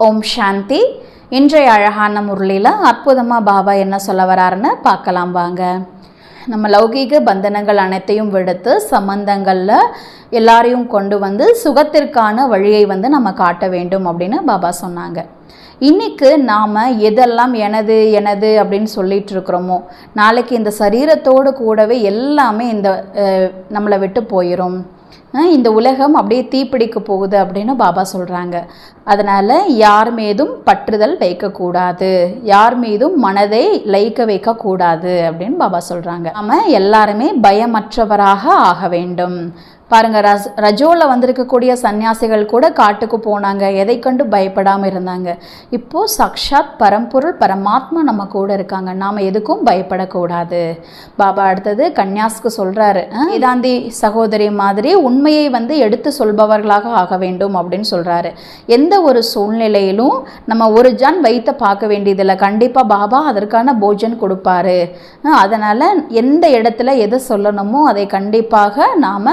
ஓம் சாந்தி. இன்றைய அழகான முரளியில் அற்புதமாக பாபா என்ன சொல்ல வராருன்னு பார்க்கலாம் வாங்க. நம்ம லௌகீக பந்தனங்கள் அனைத்தையும் விடுத்து சம்பந்தங்களில் எல்லாரையும் கொண்டு வந்து சுகத்திற்கான வழியை வந்து நம்ம காட்ட வேண்டும் அப்படின்னு பாபா சொன்னாங்க. இன்றைக்கு நாம் எதெல்லாம் எனது எனது அப்படின்னு சொல்லிட்டு இருக்கிறோமோ, நாளைக்கு இந்த சரீரத்தோடு கூடவே எல்லாமே இந்த நம்மளை விட்டு போயிடும். இந்த உலகம் அப்படியே தீப்பிடிக்க போகுது அப்படின்னு பாபா சொல்கிறாங்க. அதனால் யார் மீதும் பற்றுதல் வைக்கக்கூடாது, யார் மீதும் மனதை லயிக்க வைக்கக்கூடாது அப்படின்னு பாபா சொல்கிறாங்க. நம்ம எல்லாருமே பயமற்றவராக ஆக வேண்டும். பாருங்க, ரஜோவில் வந்திருக்கக்கூடிய சன்னியாசிகள் கூட காட்டுக்கு போனாங்க, எதை கண்டு பயப்படாமல் இருந்தாங்க. இப்போது சாக்ஷாத் பரம்பொருள் பரமாத்மா நம்ம கூட இருக்காங்க, நாம் எதுக்கும் பயப்படக்கூடாது. பாபா அடுத்தது கன்யாஸ்க்கு சொல்கிறாரு, வேதாந்தி சகோதரி மாதிரி உண்மையை வந்து எடுத்து சொல்பவர்களாக ஆக வேண்டும் அப்படின்னு சொல்கிறாரு. எந்த ஒரு சூழ்நிலையிலும் நம்ம ஒரு ஜான் வைத்த பார்க்க வேண்டியதில்லை, கண்டிப்பாக பாபா அதற்கான போஜன் கொடுப்பாரு. அதனால் எந்த இடத்துல எதை சொல்லணுமோ அதை கண்டிப்பாக நாம்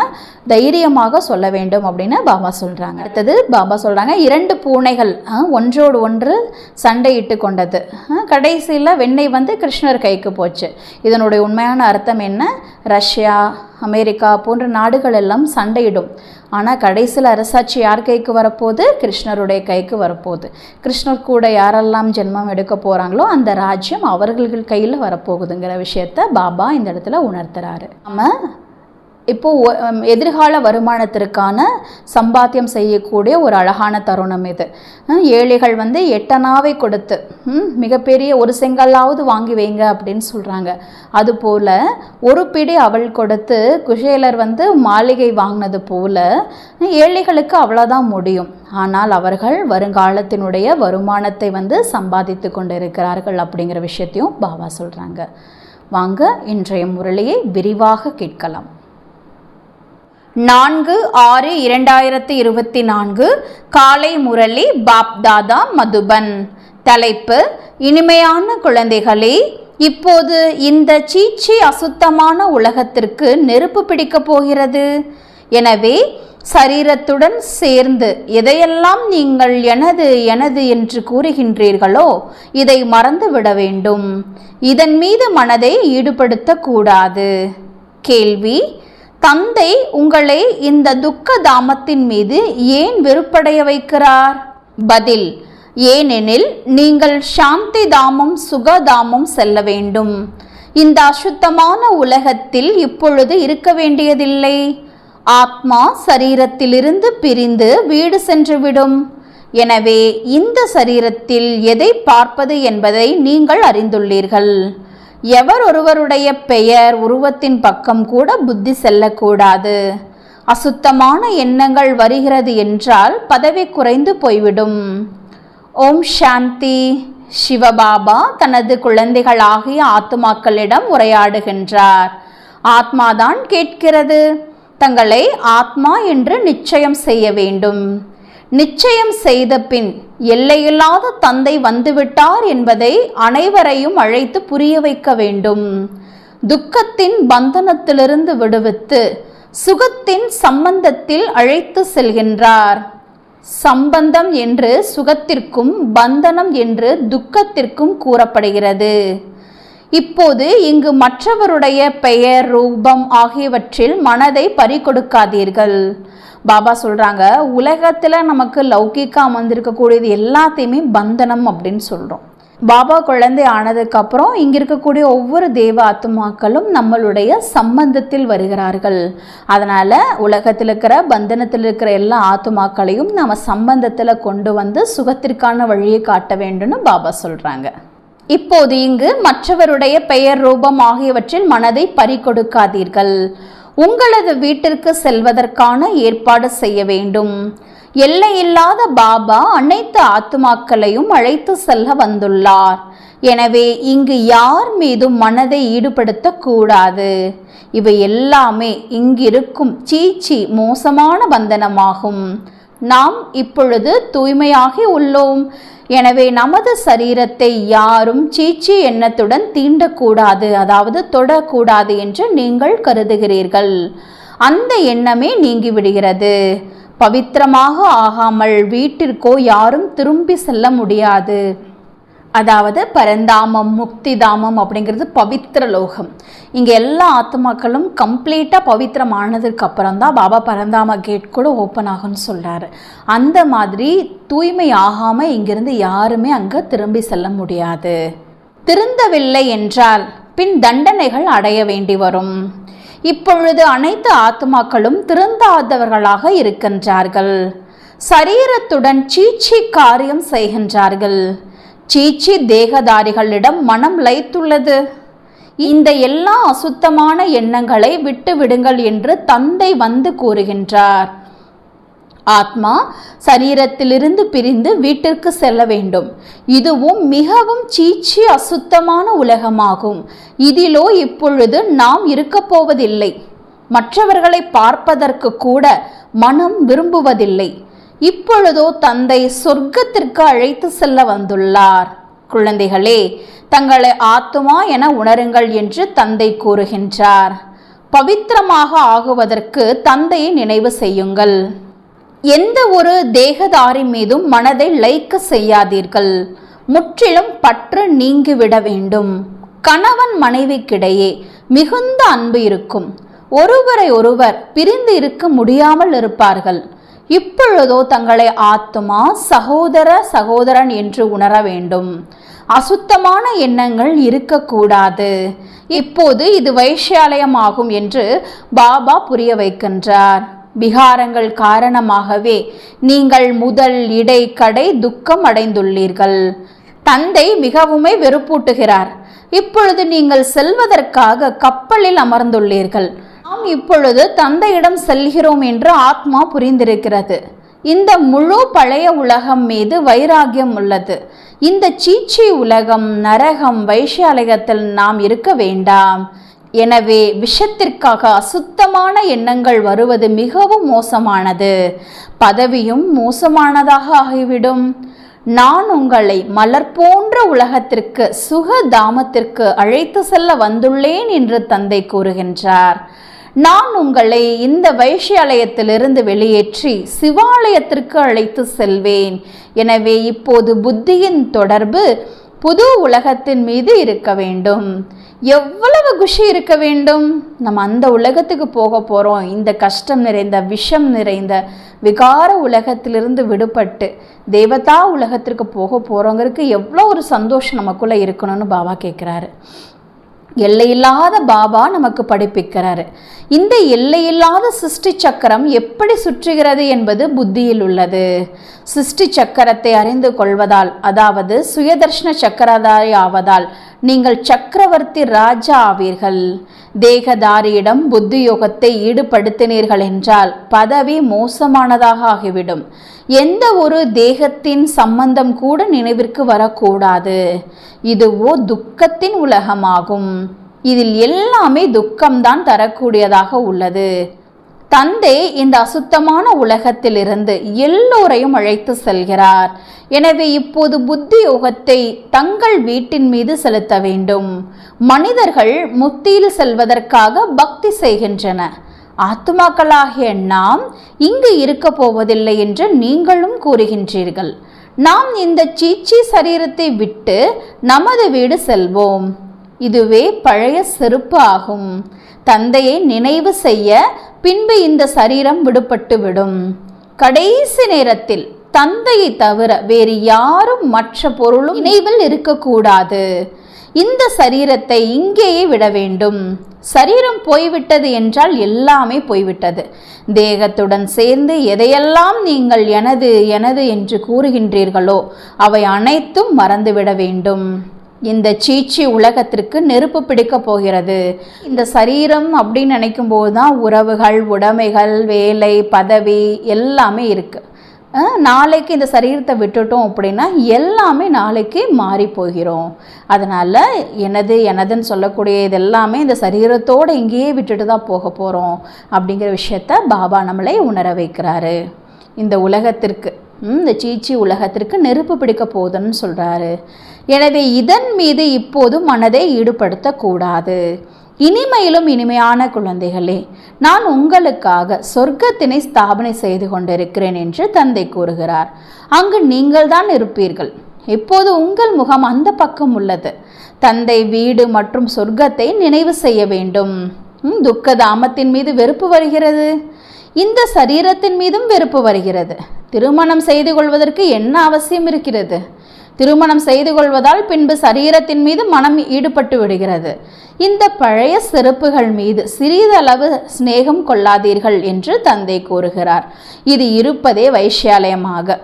தைரியமாக சொல்ல வேண்டும் அப்படின்னு பாபா சொல்கிறாங்க. அடுத்தது பாபா சொல்கிறாங்க, 2 பூனைகள் ஒன்றோடு ஒன்று சண்டையிட்டு கொண்டது. கடைசியில் வெண்ணெய் வந்து கிருஷ்ணர் கைக்கு போச்சு. இதனுடைய உண்மையான அர்த்தம் என்ன? ரஷ்யா, அமெரிக்கா போன்ற நாடுகள் எல்லாம் சண்டையிடும், ஆனால் கடைசியில் அரசாட்சி யார் கைக்கு வரப்போகுது? கிருஷ்ணருடைய கைக்கு வரப்போகுது. கிருஷ்ணர் கூட யாரெல்லாம் ஜென்மம் எடுக்க போகிறாங்களோ அந்த ராஜ்யம் அவர்கள் கையில் வரப்போகுதுங்கிற விஷயத்த பாபா இந்த இடத்துல உணர்த்துறாரு. நம்ம இப்போது எதிர்கால வருமானத்திற்கான சம்பாத்தியம் செய்யக்கூடிய ஒரு அழகான தருணம் இது. ஏழைகள் வந்து 8 அணாவை கொடுத்து மிகப்பெரிய ஒரு செங்கல்லாவது வாங்கி வைங்க அப்படின்னு சொல்கிறாங்க. அதுபோல் ஒரு பிடி அவள் கொடுத்து குஷேலர் வந்து மாளிகை வாங்கினது போல் ஏழைகளுக்கு அவ்வளோதான் முடியும். ஆனால் அவர்கள் வருங்காலத்தினுடைய வருமானத்தை வந்து சம்பாதித்து கொண்டு இருக்கிறார்கள் அப்படிங்கிற விஷயத்தையும் பாபா சொல்கிறாங்க. வாங்க இன்றைய முரளியை விரிவாக கேட்கலாம். 4/6/2024 காலை முரளி பாப்தாதா மதுபன். தலைப்பு: இனிமையான குழந்தைகளே, இப்போது இந்த சீச்சி அசுத்தமான உலகத்திற்கு நெருப்பு பிடிக்கப் போகிறது. எனவே சரீரத்துடன் சேர்ந்து எதையெல்லாம் நீங்கள் எனது எனது என்று கூறுகின்றீர்களோ இதை மறந்துவிட வேண்டும். இதன் மீது மனதை ஈடுபடுத்தக்கூடாது. கேள்வி: தந்தை உங்களை இந்த துக்க தாமத்தின் மீது ஏன் வெறுப்படைய வைக்கிறார்? பதில்: ஏனெனில் நீங்கள் சாந்தி தாமம் சுகதாமம் செல்ல வேண்டும். இந்த அசுத்தமான உலகத்தில் இப்பொழுது இருக்க வேண்டியதில்லை. ஆத்மா சரீரத்திலிருந்து பிரிந்து வீடு சென்றுவிடும். எனவே இந்த சரீரத்தில் எதை பார்ப்பது என்பதை நீங்கள் அறிந்துள்ளீர்கள். எவர் ஒருவருடைய பெயர் உருவத்தின் பக்கம் கூட புத்தி செல்லக்கூடாது. அசுத்தமான எண்ணங்கள் வருகிறது என்றால் பதவி குறைந்து போய்விடும். ஓம் சாந்தி. சிவபாபா தனது குழந்தைகளாகிய ஆத்மாக்களிடம் உரையாடுகின்றார். ஆத்மாதான் கேட்கிறது, தங்களை ஆத்மா என்று நிச்சயம் செய்ய வேண்டும். நிச்சயம் செய்த பின் எல்லையில்லாத தந்தை வந்துவிட்டார் என்பதை அனைவரையும் அழைத்து புரிய வைக்க வேண்டும். துக்கத்தின் பந்தனத்திலிருந்து விடுவித்து சுகத்தின் சம்பந்தத்தில் அழைத்து செல்கின்றார். சம்பந்தம் என்று சுகத்திற்கும் பந்தனம் என்று துக்கத்திற்கும் கூறப்படுகிறது. இப்போது இங்கு மற்றவருடைய பெயர், ரூபம் ஆகியவற்றில் மனதை பறிகொடுக்காதீர்கள். பாபா சொல்றாங்க, உலகத்துல நமக்கு லௌகிக்கா அமர்ந்திருக்கக்கூடியது எல்லாத்தையுமே பந்தனம் அப்படின்னு சொல்றோம். பாபா குழந்தை ஆனதுக்கு அப்புறம் இங்க இருக்கக்கூடிய ஒவ்வொரு தேவ ஆத்மாக்களும் நம்மளுடைய சம்பந்தத்தில் வருகிறார்கள். அதனால உலகத்தில் இருக்கிற பந்தனத்தில் இருக்கிற எல்லா ஆத்மாக்களையும் நம்ம சம்பந்தத்துல கொண்டு வந்து சுகத்திற்கான வழியை காட்ட வேண்டும்னு பாபா சொல்றாங்க. இப்போது இங்கு மற்றவருடைய பெயர், ரூபம் ஆகியவற்றில் மனதை பறிகொடுக்காதீர்கள். உங்களது வீட்டிற்கு செல்வதற்கான ஏற்பாடு செய்ய வேண்டும். எல்லையில்லாத பாபா அனைத்து ஆத்துமாக்களையும் அழைத்து செல்ல வந்துள்ளார். எனவே இங்கு யார் மீதும் மனதை ஈடுபடுத்த கூடாது. இவை எல்லாமே இங்கிருக்கும் சீச்சி மோசமான பந்தனமாகும். நாம் இப்பொழுது தூய்மையாகி உள்ளோம். எனவே நமது சரீரத்தை யாரும் சீச்சி எண்ணத்துடன் தீண்டக்கூடாது, அதாவது தொடக்கூடாது என்று நீங்கள் கருதுகிறீர்கள். அந்த எண்ணமே நீங்கிவிடுகிறது. பவித்திரமாக ஆகாமல் வீட்டிற்கோ யாரும் திரும்பி செல்ல முடியாது. அதாவது பரந்தாமம், முக்தி தாமம் அப்படிங்கிறது பவித்திர லோகம். இங்கே எல்லா ஆத்மாக்களும் கம்ப்ளீட்டாக பவித்திரமானதுக்கு அப்புறம் தான் பாபா பரந்தாம கேட் கூட ஓப்பன் ஆகும்னு சொல்கிறாரு. அந்த மாதிரி தூய்மை ஆகாமல் இங்கிருந்து யாருமே அங்கே திரும்பி செல்ல முடியாது. திருந்தவில்லை என்றால் பின் தண்டனைகள் அடைய வேண்டி வரும். இப்பொழுது அனைத்து ஆத்மாக்களும் திருந்தாதவர்களாக இருக்கின்றார்கள். சரீரத்துடன் சீச்சி காரியம் செய்கின்றார்கள். சீச்சி தேகதாரிகளிடம் மனம் லயித்துள்ளது. இந்த எல்லா அசுத்தமான எண்ணங்களை விட்டு விடுங்கள் என்று தந்தை வந்து கூறுகின்றார். ஆத்மா சரீரத்திலிருந்து பிரிந்து வீட்டிற்கு செல்ல வேண்டும். இதுவும் மிகவும் சீச்சி அசுத்தமான உலகமாகும். இதிலோ இப்பொழுது நாம் இருக்க போவதில்லை. மற்றவர்களை பார்ப்பதற்கு கூட மனம் விரும்புவதில்லை. இப்பொழுதோ தந்தை சொர்க்கத்திற்கு அழைத்து செல்ல வந்துள்ளார். குழந்தைகளே, தங்களை ஆத்துமா என உணருங்கள் என்று தந்தை கூறுகின்றார். பவித்திரமாக ஆகுவதற்கு தந்தையை நினைவு செய்யுங்கள். எந்த ஒரு தேகதாரி மீதும் மனதை லயிக்க செய்யாதீர்கள். முற்றிலும் பற்று நீங்கிவிட வேண்டும். கணவன் மனைவிக்கிடையே மிகுந்த அன்பு இருக்கும். ஒருவரை ஒருவர் பிரிந்து இருக்க முடியாமல் இருப்பார்கள். இப்பொழுதோ தங்களை ஆத்மா, சகோதர சகோதரன் என்று உணர வேண்டும். அசுத்தமான எண்ணங்கள் இருக்கக்கூடாது. இப்போது இது வைஷ்யாலயமாகும் என்று பாபா புரிய வைக்கின்றார். விகாரங்கள் காரணமாகவே நீங்கள் முதல் இடை கடை துக்கம் அடைந்துள்ளீர்கள். தந்தை மிகவுமே வெறுப்பூட்டுகிறார். இப்பொழுது நீங்கள் செல்வதற்காக கப்பலில் அமர்ந்துள்ளீர்கள். நாம் இப்பொழுது தந்தையிடம் செல்கிறோம் என்று ஆத்மா புரிந்திருக்கிறது. இந்த முழு பழைய உலகம் மீது வைராகியம் உள்ளது. இந்த சீச்சி உலகம், நரகம், வைஷ்யாலயத்தில் நாம் இருக்க வேண்டாம். எனவே விஷத்திற்காக அசுத்தமான எண்ணங்கள் வருவது மிகவும் மோசமானது. பதவியும் மோசமானதாக ஆகிவிடும். நான் உங்களை மலர் போன்ற உலகத்திற்கு, சுகதாமத்திற்கு அழைத்து செல்ல வந்துள்ளேன் என்று தந்தை கூறுகின்றார். நான் உங்களை இந்த வைஷ்யாலயத்திலிருந்து வெளியேற்றி சிவாலயத்திற்கு அழைத்து செல்வேன். எனவே இப்போது புத்தியின் தொடர்பு புது உலகத்தின் மீது இருக்க வேண்டும். எவ்வளவு குஷி இருக்க வேண்டும். நம்ம அந்த உலகத்துக்கு போக போகிறோம். இந்த கஷ்டம் நிறைந்த, விஷம் நிறைந்த விகார உலகத்திலிருந்து விடுபட்டு தேவதா உலகத்திற்கு போக போகிறோங்கிறதுக்கு எவ்வளோ ஒரு சந்தோஷம் நமக்குள்ளே இருக்கணும்னு பாபா கேட்குறாரு. எல்லையில்லாத பாபா நமக்கு படிப்பிக்கிறாரு. இந்த எல்லையில்லாத சிருஷ்டி சக்கரம் எப்படி சுற்றுகிறது என்பது புத்தியில் உள்ளது. சிருஷ்டி சக்கரத்தை அறிந்து கொள்வதால், அதாவது சுயதர்ஷன சக்கரதாரி ஆவதால் நீங்கள் சக்கரவர்த்தி ராஜா ஆவீர்கள். தேகதாரியிடம் புத்தி யோகத்தை ஈடுபடுத்தினீர்கள் என்றால் பதவி மோசமானதாக ஆகிவிடும். எந்த ஒரு தேகத்தின் சம்பந்தம் கூட நினைவிற்கு வரக்கூடாது. இதுவோ துக்கத்தின் உலகமாகும். இதில் எல்லாமே துக்கம்தான் தரக்கூடியதாக உள்ளது. தந்தை இந்த அசுத்தமான உலகத்திலிருந்து எல்லோரையும் அழைத்து செல்கிறார். எனவே இப்போது புத்தி யோகத்தை தங்கள் வீட்டின் மீது செலுத்த வேண்டும். மனிதர்கள் முக்தியில் செல்வதற்காக பக்தி செய்கின்றன. ஆத்துமாக்களாகிய நாம் இங்கு இருக்க போவதில்லை என்று நீங்களும் கூறுகின்றீர்கள். நாம் இந்த சீச்சி சரீரத்தை விட்டு நமது வீடு செல்வோம். இதுவே பழைய செருப்பு ஆகும். தந்தையை நினைவு செய்ய பின்பு இந்த சரீரம் விடுபட்டு விடும். கடைசி நேரத்தில் தந்தையை தவிர வேறு யாரும் மற்ற பொருளும் நினைவில் இருக்கக்கூடாது. இந்த சரீரத்தை இங்கேயே விட வேண்டும். சரீரம் போய்விட்டது என்றால் எல்லாமே போய்விட்டது. தேகத்துடன் சேர்ந்து எதையெல்லாம் நீங்கள் எனது எனது என்று கூறுகின்றீர்களோ அவை அனைத்தும் மறந்துவிட வேண்டும். இந்த சீச்சி உலகத்திற்கு நெருப்பு பிடிக்க போகிறது. இந்த சரீரம் அப்படின்னு நினைக்கும் போது தான் உறவுகள், உடைமைகள், வேலை, பதவி எல்லாமே இருக்குது. நாளைக்கு இந்த சரீரத்தை விட்டுட்டோம் அப்படின்னா எல்லாமே நாளைக்கு மாறி போகிறோம். அதனால் எனது எனதுன்னு சொல்லக்கூடிய இது எல்லாமே இந்த சரீரத்தோடு இங்கேயே விட்டுட்டு தான் போக போகிறோம் அப்படிங்கிற விஷயத்த பாபா நம்மளை உணர வைக்கிறாரு. இந்த உலகத்திற்கு இந்த சீச்சி உலகத்திற்கு நெருப்பு பிடிக்க போகுதுன்னு சொல்கிறாரு. எனவே இதன் மீது இப்போது மனதை ஈடுபடுத்தக்கூடாது. இனிமையிலும் இனிமையான குழந்தைகளே, நான் உங்களுக்காக சொர்க்கத்தினை ஸ்தாபனை செய்து கொண்டிருக்கிறேன் என்று தந்தை கூறுகிறார். அங்கு நீங்கள் தான் இருப்பீர்கள். இப்போது உங்கள் முகம் அந்த பக்கம் உள்ளது. தந்தை வீடு மற்றும் சொர்க்கத்தை நினைவு செய்ய வேண்டும். துக்க தாமத்தின் மீது வெறுப்பு வருகிறது. இந்த சரீரத்தின் மீதும் வெறுப்பு வருகிறது. திருமணம் செய்து கொள்வதற்கு என்ன அவசியம் இருக்கிறது? திருமணம் செய்து கொள்வதால் பின்பு சரீரத்தின் மீது மனம் ஈடுபட்டு விடுகிறது. இந்த பழைய செருப்புகள் மீது சிறிதளவு சிநேகம் கொள்ளாதீர்கள் என்று தந்தை கூறுகிறார். இது இருப்பதே வைஷ்யாலயமாக.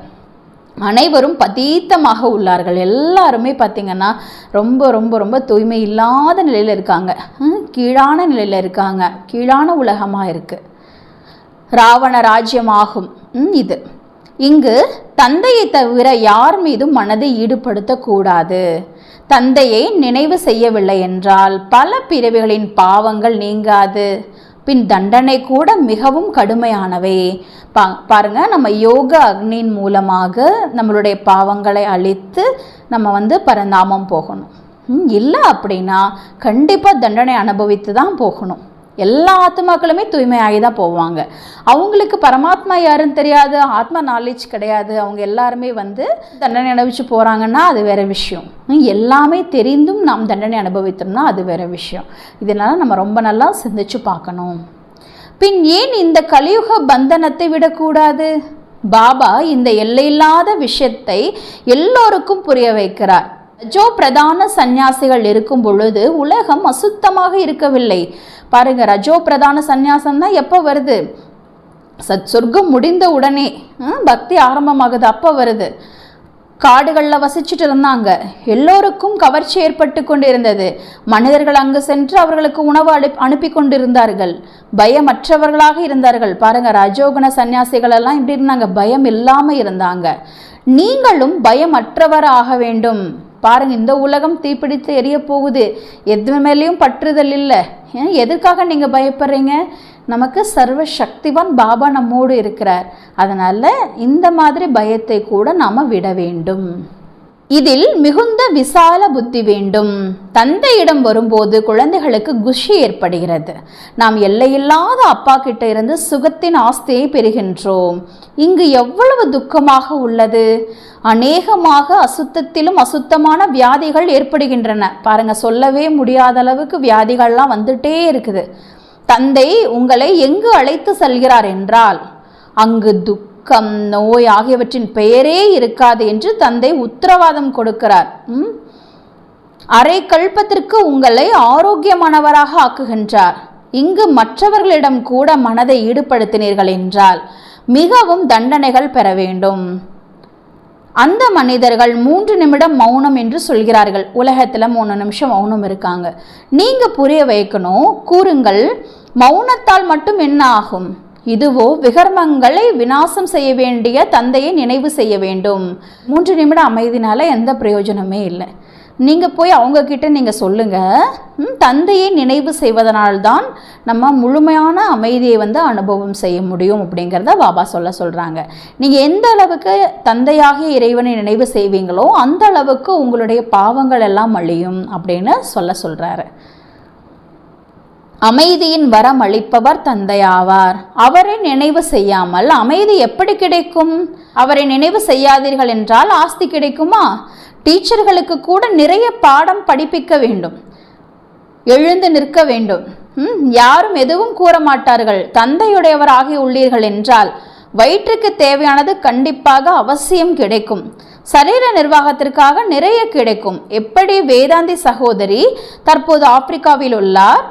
அனைவரும் பதீத்தமாக உள்ளார்கள். எல்லாருமே பார்த்திங்கன்னா ரொம்ப ரொம்ப ரொம்ப தூய்மை இல்லாத நிலையில் இருக்காங்க. கீழான நிலையில் இருக்காங்க. கீழான உலகமாக இருக்குது. ராவண ராஜ்யமாகும் இது. இங்கு தந்தையை தவிர யார் மீதும் மனதை ஈடுபடுத்தக்கூடாது. தந்தையை நினைவு செய்யவில்லை என்றால் பல பிறவிகளின் பாவங்கள் நீங்காது. பின் தண்டனை கூட மிகவும் கடுமையானவை. பாருங்க, நம்ம யோக அக்னியின் மூலமாக நம்மளுடைய பாவங்களை அழித்து நம்ம பரந்தாமம் போகணும். இல்லை அப்படின்னா கண்டிப்பாக தண்டனை அனுபவித்து தான் போகணும். எல்லா ஆத்மாக்களுமே தூய்மையாகி தான் போவாங்க. அவங்களுக்கு பரமாத்மா யாருன்னு தெரியாது, ஆத்மா நாலேஜ் கிடையாது. அவங்க எல்லாருமே தண்டனை அனுபவிச்சு போகிறாங்கன்னா அது வேற விஷயம். எல்லாமே தெரிந்தும் நாம் தண்டனை அனுபவித்தோம்னா அது வேற விஷயம். இதனால் நம்ம ரொம்ப நல்லா சிந்திச்சு பார்க்கணும். பின் ஏன் இந்த கலியுக பந்தனத்தை விடக்கூடாது? பாபா இந்த எல்லையில்லாத விஷயத்தை எல்லோருக்கும் புரிய வைக்கிறார். ரஜோ பிரதான சந்நியாசிகள் இருக்கும் பொழுது உலகம் அசுத்தமாக இருக்கவில்லை. பாருங்க, ரஜோ பிரதான சந்நியாசம் தான் எப்போ வருது? சொர்க்கம் முடிந்த உடனே பக்தி ஆரம்பமாகுது, அப்போ வருது. காடுகளில் வசிச்சுட்டு இருந்தாங்க. எல்லோருக்கும் கவர்ச்சி ஏற்பட்டு கொண்டு இருந்தது. மனிதர்கள் அங்கு சென்று அவர்களுக்கு உணவு அனுப்பி கொண்டிருந்தார்கள். பயமற்றவர்களாக இருந்தார்கள். பாருங்க, ரஜோகுண சன்னியாசிகள் எல்லாம் இப்படி இருந்தாங்க, பயம் இல்லாமல் இருந்தாங்க. நீங்களும் பயமற்றவராக வேண்டும். பாருங்க, இந்த உலகம் தீப்பிடித்து எரிய போகுது. எது மேலேயும் பற்றுதல் இல்லை. எதற்காக நீங்கள் பயப்படுறீங்க? நமக்கு சர்வ சக்திவான் பாபா நம்மோடு இருக்கிறார். அதனால் இந்த மாதிரி பயத்தை கூட நாம் விட வேண்டும். இதில் மிகுந்த விசால புத்தி வேண்டும். தந்தையிடம் வரும்போது குழந்தைகளுக்கு குஷி ஏற்படுகிறது. நாம் எல்லையில்லாத அப்பா கிட்ட இருந்து சுகத்தின் ஆஸ்தியை பெறுகின்றோம். இங்கு எவ்வளவு துக்கமாக உள்ளது. அநேகமாக அசுத்தத்திலும் அசுத்தமான வியாதிகள் ஏற்படுகின்றன. பாருங்க, சொல்லவே முடியாத அளவுக்கு வியாதிகள்லாம் வந்துட்டே இருக்குது. தந்தை உங்களை எங்கு அழைத்து செல்கிறார் என்றால் அங்கு துக்கம், நோய் ஆகியவற்றின் பெயரே இருக்காது என்று தந்தை உத்தரவாதம் கொடுக்கிறார். அரை கல்பத்திற்கு உங்களை ஆரோக்கியமானவராக ஆக்குகின்றார். இங்கு மற்றவர்களிடம் கூட மனதை ஈடுபடுத்தினீர்கள் என்றால் மிகவும் தண்டனைகள் பெற வேண்டும். அந்த மனிதர்கள் 3 நிமிடம் மௌனம் என்று சொல்கிறார்கள். உலகத்தில் 3 நிமிஷம் மௌனம் இருக்காங்க. நீங்கள் புரிய வைக்கணும். கூறுங்கள், மௌனத்தால் மட்டும் என்ன ஆகும்? இதுவோ விகர்மங்களை விநாசம் செய்ய வேண்டிய தந்தையை நினைவு செய்ய வேண்டும். 3 நிமிட அமைதினால எந்த பிரயோஜனமே இல்லை. நீங்கள் போய் அவங்கக்கிட்ட நீங்கள் சொல்லுங்கள், தந்தையை நினைவு செய்வதனால்தான் நம்ம முழுமையான அமைதியை அனுபவம் செய்ய முடியும் அப்படிங்கிறத பாபா சொல்கிறாங்க. நீங்கள் எந்த அளவுக்கு தந்தையாகிய இறைவனை நினைவு செய்வீங்களோ அந்த அளவுக்கு உங்களுடைய பாவங்கள் எல்லாம் அழியும் அப்படின்னு சொல்கிறாரு. அமைதியின் வரம் அளிப்பவர் தந்தையாவார். அவரை நினைவு செய்யாமல் அமைதி எப்படி கிடைக்கும்? அவரை நினைவு செய்யாதீர்கள் என்றால் ஆஸ்தி கிடைக்குமா? டீச்சர்களுக்கு கூட நிறைய பாடம் படிப்பிக்க வேண்டும், எழுந்து நிற்க வேண்டும். யாரும் எதுவும் கூற மாட்டார்கள். தந்தையுடையவர் ஆகி உள்ளீர்கள் என்றால் வயிற்றுக்கு தேவையானது கண்டிப்பாக அவசியம் கிடைக்கும். சரீர நிர்வாகத்திற்காக நிறைய கிடைக்கும். எப்படி வேதாந்தி சகோதரி தற்போது ஆப்பிரிக்காவில் உள்ளார்,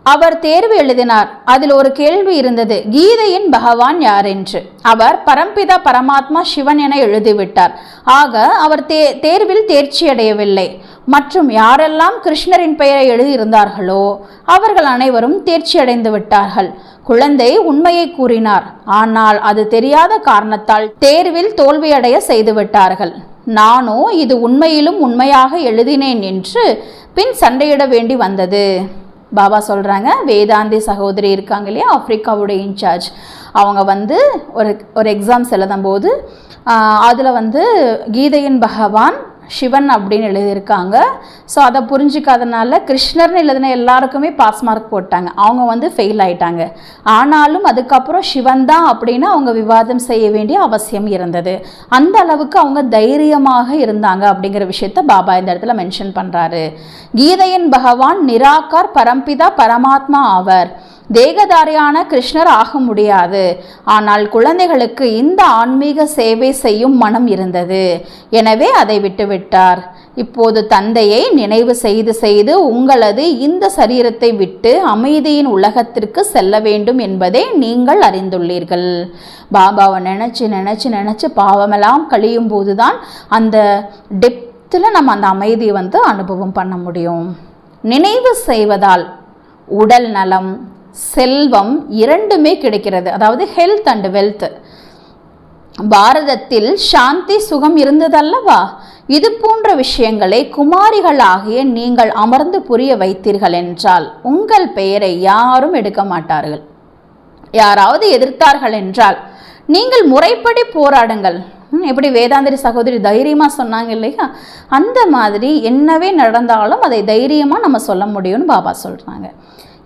அவர் தேர்வு எழுதினார். அதில் ஒரு கேள்வி இருந்தது, கீதையின் பகவான் யார் என்று. அவர் பரம்பிதா பரமாத்மா சிவன் என எழுதிவிட்டார். ஆக அவர் தேர்வில் தேர்ச்சி அடையவில்லை. மற்றும் யாரெல்லாம் கிருஷ்ணரின் பெயரை எழுதியிருந்தார்களோ அவர்கள் அனைவரும் தேர்ச்சி அடைந்து விட்டார்கள். குழந்தை உண்மையை கூறினார், ஆனால் அது தெரியாத காரணத்தால் தேர்வில் தோல்வியடைய செய்து விட்டார்கள். நானோ இது உண்மையிலும் உண்மையாக எழுதினேன் என்று பின் சண்டையிட வேண்டி வந்தது. பாபா சொல்கிறாங்க, வேதாந்தி சகோதரி இருக்காங்க இல்லையா, ஆப்பிரிக்காவுடைய இன்சார்ஜ், அவங்க ஒரு எக்ஸாம்ஸ் எழுதும் போது அதில் கீதையின் பகவான் சிவன் அப்படின்னு எழுதியிருக்காங்க. ஸோ அதை புரிஞ்சிக்காதனால கிருஷ்ணர்னு எழுதின எல்லாருக்குமே பாஸ் மார்க் போட்டாங்க. அவங்க ஃபெயில் ஆயிட்டாங்க. ஆனாலும் அதுக்கப்புறம் சிவன் தான் அப்படின்னு அவங்க விவாதம் செய்ய வேண்டிய அவசியம் இருந்தது. அந்த அளவுக்கு அவங்க தைரியமாக இருந்தாங்க அப்படிங்கிற விஷயத்த பாபா இந்த இடத்துல மென்ஷன் பண்ணுறாரு. கீதையின் பகவான் நிராகார் பரம்பிதா பரமாத்மா ஆவர். தேகதாரியான கிருஷ்ணர் ஆக முடியாது. ஆனால் குழந்தைகளுக்கு இந்த ஆன்மீக சேவை செய்யும் மனம் இருந்தது. எனவே அதை விட்டுவிட்டார். இப்போது தந்தையை நினைவு செய்து செய்து உங்களது இந்த சரீரத்தை விட்டு அமைதியின் உலகத்திற்கு செல்ல வேண்டும் என்பதை நீங்கள் அறிந்துள்ளீர்கள். பாபாவை நினைச்சு நினைச்சு நினைச்சு பாவமெல்லாம் கழியும் போதுதான் அந்த டெப்த்தில் நம்ம அந்த அமைதியை அனுபவம் பண்ண முடியும். நினைவு செய்வதால் உடல் நலம், செல்வம் இரண்டுமே கிடைக்கிறது. அதாவது ஹெல்த் அண்ட் வெல்த். பாரதத்தில் சாந்தி சுகம் இருந்ததல்லவா? இது போன்ற விஷயங்களை குமாரிகள் ஆகிய நீங்கள் அமர்ந்து புரிய வைத்தீர்கள் என்றால் உங்கள் பெயரை யாரும் எடுக்க மாட்டார்கள். யாராவது எதிர்த்தார்கள் என்றால் நீங்கள் முறைப்படி போராடுங்கள். எப்படி வேதாந்திரி சகோதரி தைரியமாக சொன்னாங்க இல்லையா, அந்த மாதிரி என்னவே நடந்தாலும் அதை தைரியமாக நம்ம சொல்ல முடியும்னு பாபா சொல்கிறாங்க.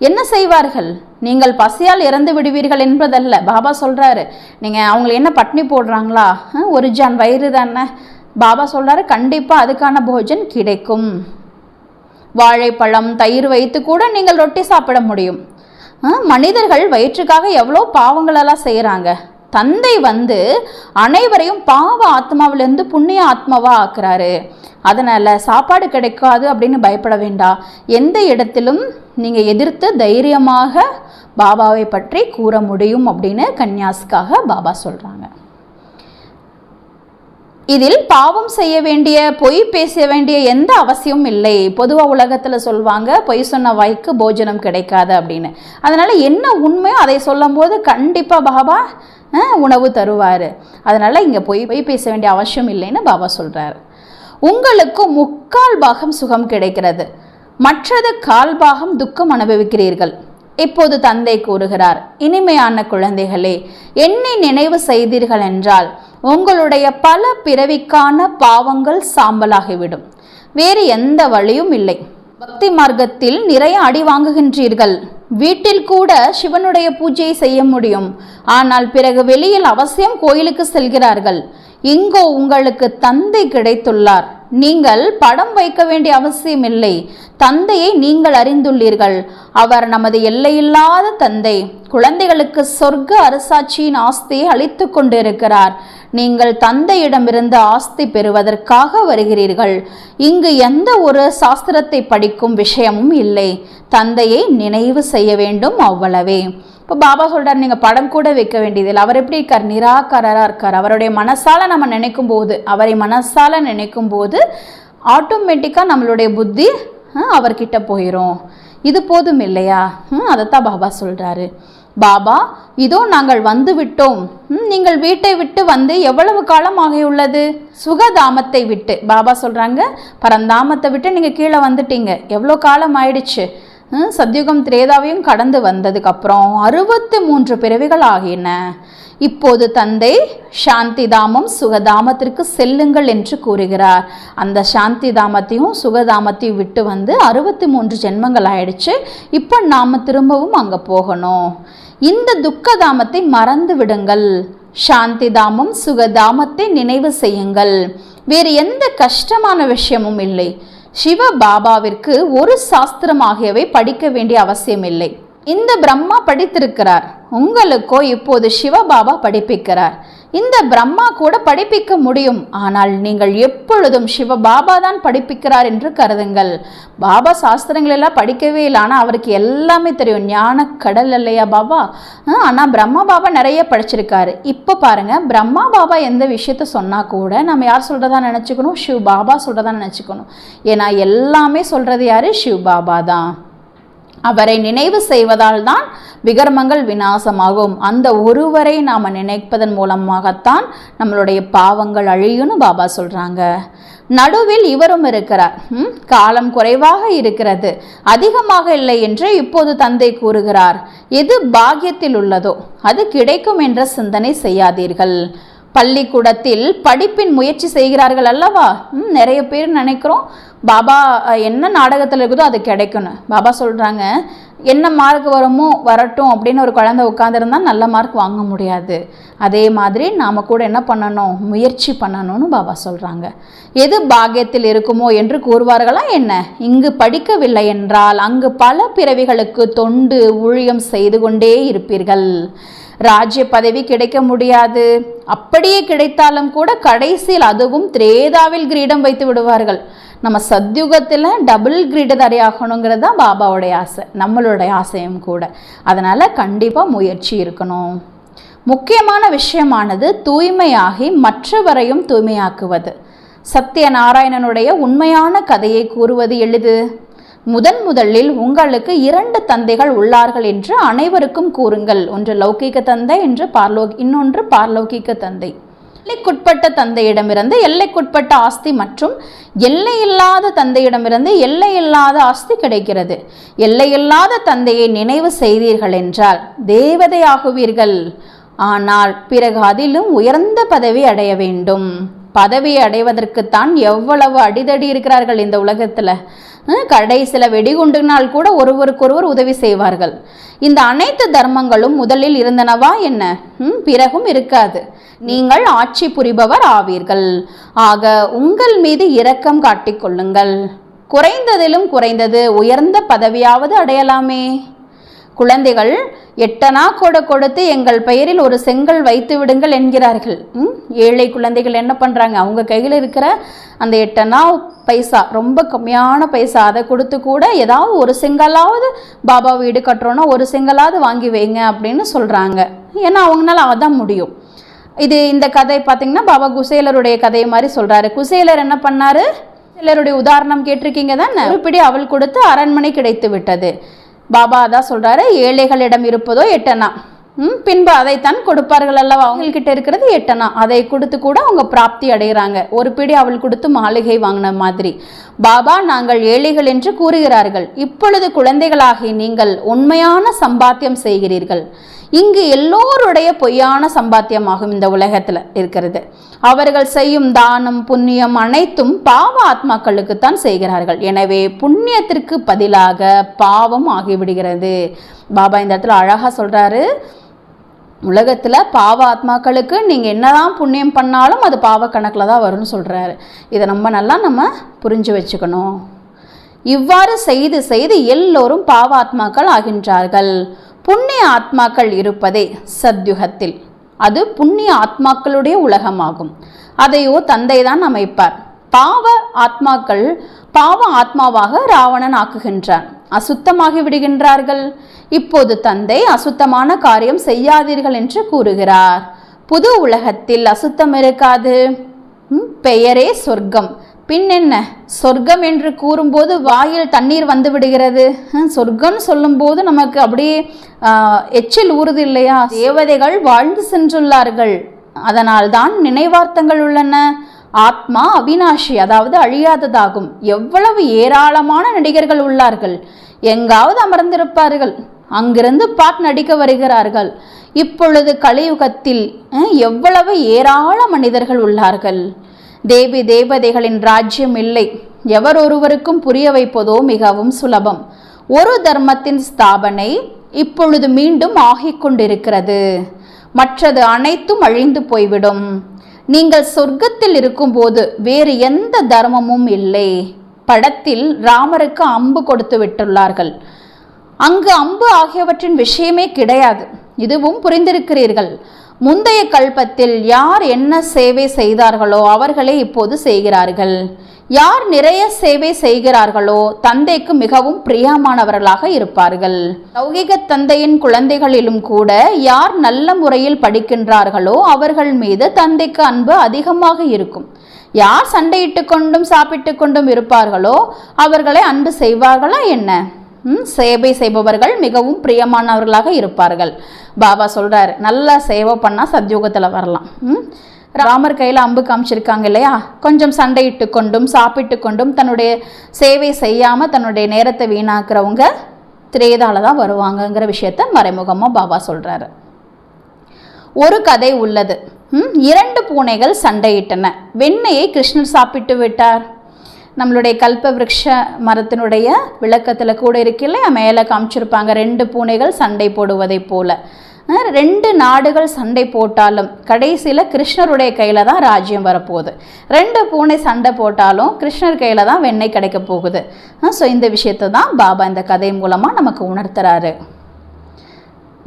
என்ன செய்வார்கள்? நீங்கள் பசியால் இறந்து விடுவீர்கள் என்பதல்ல. பாபா சொல்கிறாரு, நீங்கள் அவங்களை என்ன பட்னி போடுறாங்களா, ஒரு ஜான் வயிறு தானே. பாபா சொல்கிறாரு, கண்டிப்பாக அதுக்கான போஜன் கிடைக்கும். வாழைப்பழம் தயிர் வைத்து கூட நீங்கள் ரொட்டி சாப்பிட முடியும். மனிதர்கள் வயிற்றுக்காக எவ்வளோ பாவங்களெல்லாம் செய்கிறாங்க. தந்தை அனைவரையும் பாவ ஆத்மாவிலிருந்து புண்ணிய ஆத்மாவா ஆக்குறாரு. அதனால் சாப்பாடு கிடைக்காது அப்படின்னு பயப்பட வேண்டாம். எந்த இடத்திலும் நீங்கள் எதிர்த்து தைரியமாக பாபாவை பற்றி கூற முடியும் அப்படின்னு கன்யாஸுக்காக பாபா சொல்கிறாங்க. இதில் பாவம் செய்ய வேண்டிய, பொய் பேச வேண்டிய எந்த அவசியமும் இல்லை. பொதுவாக உலகத்தில் சொல்லுவாங்க, பொய் சொன்ன வாய்க்கு போஜனம் கிடைக்காது அப்படின்னு. அதனால் என்ன உண்மையோ அதை சொல்லும் போது கண்டிப்பாக பாபா உணவு தருவார். அதனால் இங்கே பொய் பேச வேண்டிய அவசியம் இல்லைன்னு பாபா சொல்கிறார். உங்களுக்கு 3/4 பாகம் சுகம் கிடைக்கிறது, மற்றது 1/4 பாகம் துக்கம் அனுபவிக்கிறீர்கள். இப்போது தந்தை கூறுகிறார், இனிமையான குழந்தைகளே, என்னை நினைவு செய்தீர்கள் என்றால் உங்களுடைய பல பிறவிக்கான பாவங்கள் சாம்பலாகிவிடும். வேறு எந்த வழியும் இல்லை. பக்தி மார்க்கத்தில் நிறைய அடி வாங்குகின்றீர்கள். வீட்டில் கூட சிவனுடைய பூஜையை செய்ய முடியும். ஆனால் பிறகு வெளியில் அவசியம் கோயிலுக்கு செல்கிறார்கள். இங்கோ உங்களுக்கு தந்தை கிடைத்துள்ளார். நீங்கள் படம் வைக்க வேண்டிய அவசியம் இல்லை. தந்தையை நீங்கள் அறிந்துள்ளீர்கள். அவர் நமது எல்லையில்லாத தந்தை. குழந்தைகளுக்கு சொர்க்க அரசாட்சியின் ஆஸ்தியை அளித்து கொண்டிருக்கிறார். நீங்கள் தந்தையிடமிருந்து ஆஸ்தி பெறுவதற்காக வருகிறீர்கள். இங்கு எந்த ஒரு சாஸ்திரத்தை படிக்கும் விஷயமும் இல்லை. தந்தையை நினைவு செய்ய வேண்டும், அவ்வளவே. இப்போ பாபா சொல்கிறார், நீங்கள் படம் கூட வைக்க வேண்டியதில்லை. அவர் எப்படி இருக்கார்? நிராகாரராக இருக்கார். அவருடைய மனசால் நம்ம நினைக்கும் போது, அவரை மனசால் நினைக்கும் போது ஆட்டோமேட்டிக்காக நம்மளுடைய புத்தி அவர்கிட்ட போயிடும். இது போதும் இல்லையா? அதைத்தான் பாபா சொல்கிறாரு. பாபா, இதோ நாங்கள் வந்து விட்டோம். நீங்கள் வீட்டை விட்டு வந்து எவ்வளவு காலம் ஆகியுள்ளது? சுகதாமத்தை விட்டு. பாபா சொல்றாங்க, பரந்தாமத்தை விட்டு நீங்க கீழே வந்துட்டீங்க, எவ்வளோ காலம் ஆயிடுச்சு? சத்யுகம் திரேதாவையும் கடந்து வந்ததுக்கு அப்புறம் 63 பிறவிகள் ஆகின. இப்போது தந்தை சாந்தி தாமம் சுகதாமத்திற்கு செல்லுங்கள் என்று கூறுகிறார். அந்த சாந்தி தாமத்தையும் சுகதாமத்தையும் விட்டு வந்து 63 ஜென்மங்கள் ஆயிடுச்சு. இப்போ நாம் திரும்பவும் அங்கே போகணும். இந்த துக்கதாமத்தை மறந்து விடுங்கள். சாந்தி தாமம் சுகதாமத்தை நினைவு செய்யுங்கள். வேறு எந்த கஷ்டமான விஷயமும் இல்லை. சிவ பாபாவிற்கு ஒரு சாஸ்திரம் ஆகியவை படிக்க வேண்டிய அவசியம் இல்லை. இந்த பிரம்மா படித்திருக்கிறார், உங்களுக்கோ இப்போது சிவபாபா படிப்பிக்கிறார். இந்த பிரம்மா கூட படிப்பிக்க முடியும், ஆனால் நீங்கள் எப்பொழுதும் சிவபாபா தான் படிப்பிக்கிறார் என்று கருதுங்கள். பாபா சாஸ்திரங்கள் எல்லாம் படிக்கவே இல்லை, ஆனால் அவருக்கு எல்லாமே தெரியும், ஞான கடல் இல்லையா பாபா. ஆனால் பிரம்மா பாபா நிறைய படிச்சிருக்காரு. இப்போ பாருங்க, பிரம்மா பாபா எந்த விஷயத்த சொன்னா கூட நம்ம யார் சொல்றதா நினைச்சுக்கணும்? சிவ பாபா சொல்றதா நினைச்சுக்கணும். ஏன்னா எல்லாமே சொல்றது யாரு? சிவ பாபா தான். அவரை நினைவு செய்வதால் தான் விகர்மங்கள் விநாசமாகும். அந்த ஒருவரை நாம் நினைப்பதன் மூலமாகத்தான் நம்மளுடைய பாவங்கள் அழியும்னு பாபா சொல்றாங்க. நடுவில் இவரும் இருக்கிறார். காலம் குறைவாக இருக்கிறது, அதிகமாக இல்லை என்று இப்போது தந்தை கூறுகிறார். எது பாக்கியத்தில் உள்ளதோ அது கிடைக்கும் என்ற சிந்தனை செய்யாதீர்கள். பள்ளிக்கூடத்தில் படிப்பின் முயற்சி செய்கிறார்கள் அல்லவா? நிறைய பேர் நினைக்கிறோம் பாபா என்ன நாடகத்தில் இருக்குதோ அது கிடைக்கணும். பாபா சொல்கிறாங்க, என்ன மார்க் வருமோ வரட்டும் அப்படின்னு ஒரு குழந்தை உட்காந்துருந்தா நல்ல மார்க் வாங்க முடியாது. அதே மாதிரி நாம் கூட என்ன பண்ணணும்? முயற்சி பண்ணணும்னு பாபா சொல்கிறாங்க. எது பாக்கியத்தில் இருக்குமோ என்று கூறுவார்களா என்ன? இங்கு படிக்கவில்லை என்றால் அங்கு பல பிறவிகளுக்கு தொண்டு ஊழியம் செய்து கொண்டே இருப்பீர்கள். ராஜ்ய பதவி கிடைக்க முடியாது. அப்படியே கிடைத்தாலும் கூட கடைசியில் அதுவும் திரேதாவில் கிரீடம் வைத்து விடுவார்கள். நம்ம சத்யுகத்தில் டபுள் கிரீடதாரி ஆகணுங்கிறது தான் பாபாவுடைய ஆசை, நம்மளுடைய ஆசையும் கூட. அதனால் கண்டிப்பாக முயற்சி இருக்கணும். முக்கியமான விஷயமானது தூய்மையாகி மற்றவரையும் தூய்மையாக்குவது. சத்யநாராயணனுடைய உண்மையான கதையை கூறுவது எளிது. முதலில் உங்களுக்கு 2 தந்தைகள் உள்ளார்கள் என்று அனைவருக்கும் கூறுங்கள். ஒன்று லௌகீக தந்தை, இன்னொன்று பார்லௌகிக தந்தை. எல்லைக்குட்பட்ட தந்தையிடமிருந்து எல்லைக்குட்பட்ட ஆஸ்தி மற்றும் எல்லையில்லாத தந்தையிடமிருந்து எல்லையில்லாத ஆஸ்தி கிடைக்கிறது. எல்லையில்லாத தந்தையை நினைவு செய்தீர்கள் என்றால் தேவதையாகுவீர்கள். ஆனால் பிறகு அதிலும் உயர்ந்த பதவி அடைய வேண்டும். பதவியை அடைவதற்குத்தான் எவ்வளவு அடிதடி இருக்கிறார்கள் இந்த உலகத்துல. கடைசில வெடிகுண்டுனால் கூட ஒருவருக்கொருவர் உதவி செய்வார்கள். இந்த அனைத்து தர்மங்களும் முதலில் இருந்தனவா என்ன? பிறகும் இருக்காது. நீங்கள் ஆட்சி புரிபவர் ஆவீர்கள். ஆக உங்கள் மீது இரக்கம் காட்டிக்கொள்ளுங்கள். குறைந்ததிலும் குறைந்தது உயர்ந்த பதவியாவது அடையலாமே. குழந்தைகள் 8 அணா கொடுத்து எங்கள் பெயரில் ஒரு செங்கல் வைத்து விடுங்கள் என்கிறார்கள். ஏழை குழந்தைகள் என்ன பண்ணுறாங்க? அவங்க கையில் இருக்கிற அந்த 8 அணா பைசா, ரொம்ப கம்மியான பைசா, அதை கொடுத்து கூட ஏதாவது ஒரு செங்கலாவது பாபா வீடு கட்டுறோன்னா ஒரு செங்கலாவது வாங்கி வைங்க அப்படின்னு சொல்கிறாங்க. ஏன்னா அவங்களால அதான் முடியும். இந்த கதை பார்த்தீங்கன்னா பாபா குசேலருடைய கதையை மாதிரி சொல்கிறாரு. குசேலர் என்ன பண்ணாரு? குசேலருடைய உதாரணம் கேட்டிருக்கீங்க தானே. ஒரு பிடி அவள் கொடுத்து அரண்மனை கிடைத்து விட்டது. பாபா அதான் சொல்றாரு, ஏழைகளிடம் இருப்பதோ 8 அணா, பின்பு அதைத்தான் கொடுப்பார்கள் அல்லவா. அவங்கக்கிட்ட இருக்கிறது 8 அணா, அதை கொடுத்து கூட அவங்க பிராப்தி அடைகிறாங்க. ஒரு பிடி அவள் கொடுத்து மாளிகை வாங்கின மாதிரி பாபா நாங்கள் ஏழைகள் என்று கூறுகிறார்கள். இப்பொழுது குழந்தைகளாகி நீங்கள் உண்மையான சம்பாத்தியம் செய்கிறீர்கள். இங்கு எல்லோருடைய பொய்யான சம்பாத்தியமாகும் இந்த உலகத்தில் இருக்கிறது. அவர்கள் செய்யும் தானம் புண்ணியம் அனைத்தும் பாவ ஆத்மாக்களுக்குத்தான் செய்கிறார்கள். எனவே புண்ணியத்திற்கு பதிலாக பாவம் ஆகிவிடுகிறது. பாபா இந்த இடத்துல அழகா சொல்றாரு, உலகத்தில் பாவ ஆத்மாக்களுக்கு நீங்கள் என்னதான் புண்ணியம் பண்ணாலும் அது பாவ கணக்கில் தான் வரும்னு சொல்கிறாரு. இதை நம்ம புரிஞ்சு வச்சுக்கணும். இவ்வாறு செய்து செய்து எல்லோரும் பாவ ஆத்மாக்கள் ஆகின்றார்கள். புண்ணிய ஆத்மாக்கள் இருப்பதே சத்யுகத்தில். அது புண்ணிய ஆத்மாக்களுடைய உலகமாகும். அதையோ தந்தை தான் அமைப்பார். பாவ ஆத்மாக்கள் பாவ ஆத்மாவாக ராவணன் ஆக்குகின்றான், அசுத்தமாகி விடுகின்றார்கள். இப்போது தந்தை அசுத்தமான காரியம் செய்யாதீர்கள் என்று கூறுகிறார். புது உலகத்தில் அசுத்தம் இருக்காது. பெயரே சொர்க்கம், பின் என்ன, சொர்க்கம் என்று கூறும்போது வாயில் தண்ணீர் வந்து விடுகிறது. சொர்க்கம் சொல்லும்போது நமக்கு அப்படியே எச்சில் ஊறுது இல்லையா? தேவதைகள் வாழ்ந்து சென்றுள்ளார்கள், அதனால் தான் நினைவார்த்தங்கள் உள்ளன. ஆத்மா அவினாஷி, அதாவது அழியாததாகும். எவ்வளவு ஏராளமான நடிகர்கள் உள்ளார்கள், எங்காவது அமர்ந்திருப்பார்கள், அங்கிருந்து பாட் நடிக்க வருகிறார்கள். இப்பொழுது கலியுகத்தில் எவ்வளவு ஏராள மனிதர்கள் உள்ளார்கள். தேவி தேவதைகளின் ராஜ்யம் இல்லை. எவர் ஒருவருக்கும் புரிய வைப்பதோ மிகவும் சுலபம். ஒரு தர்மத்தின் ஸ்தாபனை இப்பொழுது மீண்டும் ஆகிக் கொண்டிருக்கிறது, மற்றது அனைத்தும் அழிந்து போய்விடும். நீங்கள் சொர்க்கத்தில் இருக்கும்போது வேறு எந்த தர்மமும் இல்லை. படத்தில் ராமருக்கு அம்பு கொடுத்து விட்டுள்ளார்கள், அங்கு அம்பு ஆகியவற்றின் விஷயமே கிடையாது. இதுவும் புரிந்திருக்கிறீர்கள். முந்தைய கல்பத்தில் யார் என்ன சேவை செய்தார்களோ அவர்களே இப்போது செய்கிறார்கள். யார் நிறைய சேவை செய்கிறார்களோ தந்தைக்கு மிகவும் பிரியமானவர்களாக இருப்பார்கள். லௌகிக தந்தையின் குழந்தைகளிலும் கூட யார் நல்ல முறையில் படிக்கின்றார்களோ அவர்கள் மீது தந்தைக்கு அன்பு அதிகமாக இருக்கும். யார் சண்டையிட்டு கொண்டும் சாப்பிட்டு கொண்டும் இருப்பார்களோ அவர்களை அன்பு செய்வார்களா என்ன? சேவை செய்பவர்கள் மிகவும் பிரியமானவர்களாக இருப்பார்கள். பாபா சொல்றாரு, நல்லா சேவை பண்ணால் சத்யுகத்தில் வரலாம். ராமர் கையில் அம்பு காமிச்சிருக்காங்க இல்லையா? கொஞ்சம் சண்டையிட்டு கொண்டும் சாப்பிட்டு கொண்டும் தன்னுடைய சேவை செய்யாமல் தன்னுடைய நேரத்தை வீணாக்குறவங்க திரேதால தான் வருவாங்கங்கிற விஷயத்த மறைமுகமாக பாபா சொல்றாரு. ஒரு கதை உள்ளது. 2 பூனைகள் சண்டையிட்டன. வெண்ணெயை கிருஷ்ணர் சாப்பிட்டு விட்டார். நம்மளுடைய கல்ப விருட்ச மரத்தினுடைய விளக்கத்தில் கூட இருக்கு இல்லையா, மேலே காமிச்சிருப்பாங்க 2 பூனைகள் சண்டை போடுவதை போல. 2 நாடுகள் சண்டை போட்டாலும் கடைசியில் கிருஷ்ணருடைய கையில் தான் ராஜ்யம் வரப்போகுது. 2 பூனை சண்டை போட்டாலும் கிருஷ்ணர் கையில் தான் வெண்ணெய் கிடைக்க போகுது. ஸோ இந்த விஷயத்தை தான் பாபா இந்த கதை மூலமாக நமக்கு உணர்த்துறாரு.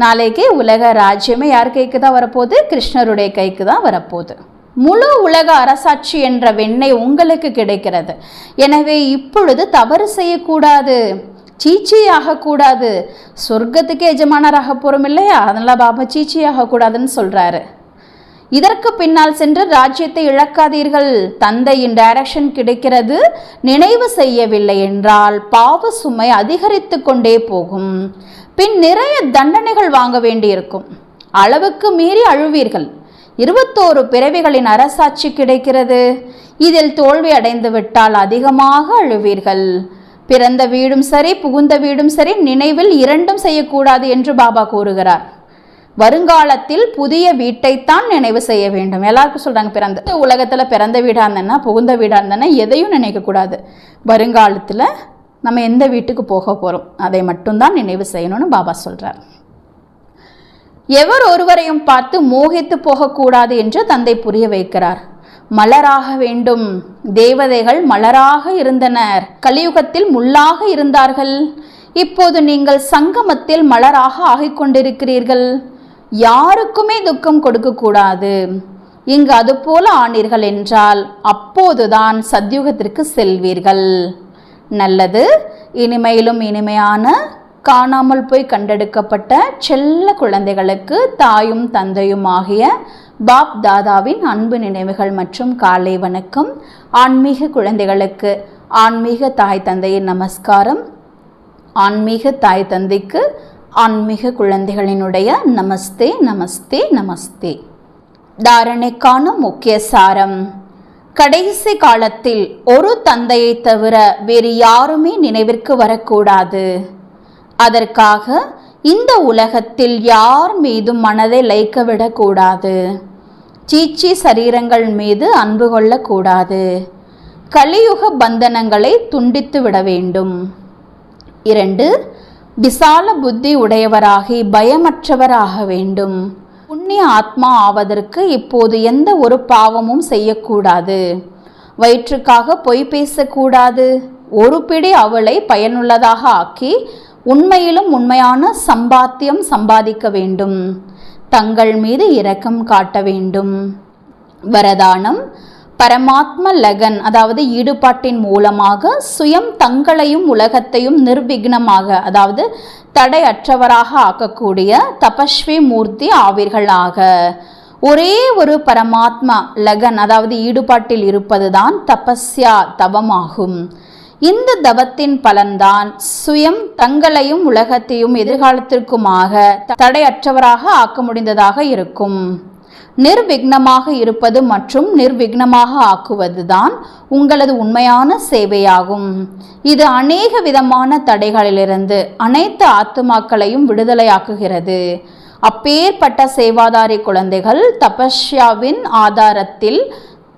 நாளைக்கு உலக ராஜ்யமே யார் கைக்கு தான் வரப்போகுது? கிருஷ்ணருடைய கைக்கு தான் வரப்போகுது. முழு உலக அரசாட்சி என்ற வெண்ணெய் உங்களுக்கு கிடைக்கிறது. எனவே இப்பொழுது தவறு செய்யக்கூடாது, சீச்சி ஆகக்கூடாது. சொர்க்கத்துக்கு எஜமானராக போகிறோம் இல்லையா, அதனால் பாபா சீச்சி ஆகக்கூடாதுன்னு சொல்கிறாரு. இதற்கு பின்னால் சென்று ராஜ்யத்தை இழக்காதீர்கள். தந்தையின் டைரக்ஷன் கிடைக்கிறது. நினைவு செய்யவில்லை என்றால் பாவ சுமை அதிகரித்து கொண்டே போகும். பின் நிறைய தண்டனைகள் வாங்க வேண்டியிருக்கும். அளவுக்கு மீறி அழுவீர்கள். 21 பிறவிகளின் அரசாட்சி கிடைக்கிறது. இதில் தோல்வி அடைந்து விட்டால் அதிகமாக அழுவீர்கள். பிறந்த வீடும் சரி புகுந்த வீடும் சரி நினைவில் 2ம் செய்யக்கூடாது என்று பாபா கூறுகிறார். வருங்காலத்தில் புதிய வீட்டைத்தான் நினைவு செய்ய வேண்டும். எல்லாருக்கும் சொல்றாங்க, பிறந்த உலகத்தில் பிறந்த வீடாக இருந்தேன்னா புகுந்த வீடாக இருந்தேன்னா எதையும் நினைக்கக்கூடாது. வருங்காலத்தில் நம்ம எந்த வீட்டுக்கு போக போகிறோம் அதை மட்டும்தான் நினைவு செய்யணும்னு பாபா சொல்கிறார். எவர் ஒருவரையும் பார்த்து மோகித்து போகக்கூடாது என்று தந்தை புரிய வைக்கிறார். மலராக வேண்டும். தேவதைகள் மலராக இருந்தனர், கலியுகத்தில் முள்ளாக இருந்தார்கள். இப்போது நீங்கள் சங்கமத்தில் மலராக ஆகிக்கொண்டிருக்கிறீர்கள். யாருக்குமே துக்கம் கொடுக்கக்கூடாது. இங்கு அதுபோல ஆனீர்கள் என்றால் அப்போதுதான் சத்யுகத்திற்கு செல்வீர்கள். நல்லது. இனிமையிலும் இனிமையான காணாமல் போய் கண்டெடுக்கப்பட்ட செல்ல குழந்தைகளுக்கு தாயும் தந்தையும் ஆகிய பாப் தாதாவின் அன்பு நினைவுகள் மற்றும் காலை வணக்கம். ஆன்மீக குழந்தைகளுக்கு ஆன்மீக தாய் தந்தையின் நமஸ்காரம். ஆன்மீக தாய் தந்தைக்கு ஆன்மீக குழந்தைகளினுடைய நமஸ்தே நமஸ்தே நமஸ்தே. தாரணைக்கான முக்கிய சாரம்: கடைசி காலத்தில் ஒரு தந்தையை தவிர வேறு யாருமே நினைவிற்கு வரக்கூடாது. அதற்காக இந்த உலகத்தில் யார் மீதும் மனதை லயிக்க விடக்கூடாது. சீச்சி சரீரங்கள் மீது அன்பு கொள்ளக்கூடாது. கலியுக பந்தனங்களை துண்டித்து விட வேண்டும். 2. விசால புத்தி உடையவராகி பயமற்றவராக வேண்டும். புண்ணிய ஆத்மா ஆவதற்கு இப்போது எந்த ஒரு பாவமும் செய்யக்கூடாது. வயிற்றுக்காக பொய் பேசக்கூடாது. ஒரு பிடி அவளை பயனுள்ளதாக ஆக்கி உண்மையிலும் உண்மையான சம்பாத்தியம் சம்பாதிக்க வேண்டும். தங்கள் மீது இரக்கம் காட்ட வேண்டும். வரதானம்: பரமாத்ம லகன், அதாவது ஈடுபாட்டின் மூலமாக சுயம் தங்களையும் உலகத்தையும் நிர்விக்னமாக, அதாவது தடையற்றவராக ஆக்கக்கூடிய தபஸ்வி மூர்த்தி ஆவீர்களாக. ஒரே ஒரு பரமாத்மா லகன் அதாவது ஈடுபாட்டில் இருப்பதுதான் தபஸ்யா தவமாகும். இந்த தவத்தின் பலன்தான் சுயம் தங்களையும் உலகத்தையும் எதிர்காலத்திற்குமாக தடையற்றவராக ஆக்க முடிந்ததாக இருக்கும். நிர்விக்னமாக இருப்பது மற்றும் நிர்விக்னமாக ஆக்குவதுதான் உங்களது உண்மையான சேவையாகும். இது அநேக விதமான தடைகளிலிருந்து அனைத்து ஆத்துமாக்களையும் விடுதலையாக்குகிறது. அப்பேற்பட்ட சேவாதாரி குழந்தைகள் தபஸ்யாவின் ஆதாரத்தில்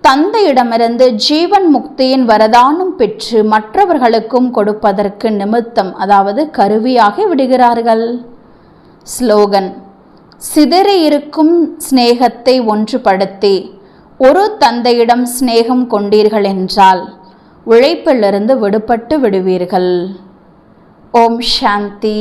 தந்தையிடமிருந்து ஜீவன் முக்தியின் வரதானம் பெற்று மற்றவர்களுக்கும் கொடுப்பதற்கு நிமித்தம் அதாவது கருவியாகி விடுகிறார்கள். ஸ்லோகன்: சிதறி இருக்கும் சிநேகத்தை ஒன்றுபடுத்தி ஒரு தந்தையிடம் சிநேகம் கொண்டீர்கள் என்றால் உழைப்பிலிருந்து விடுபட்டு விடுவீர்கள். ஓம் சாந்தி.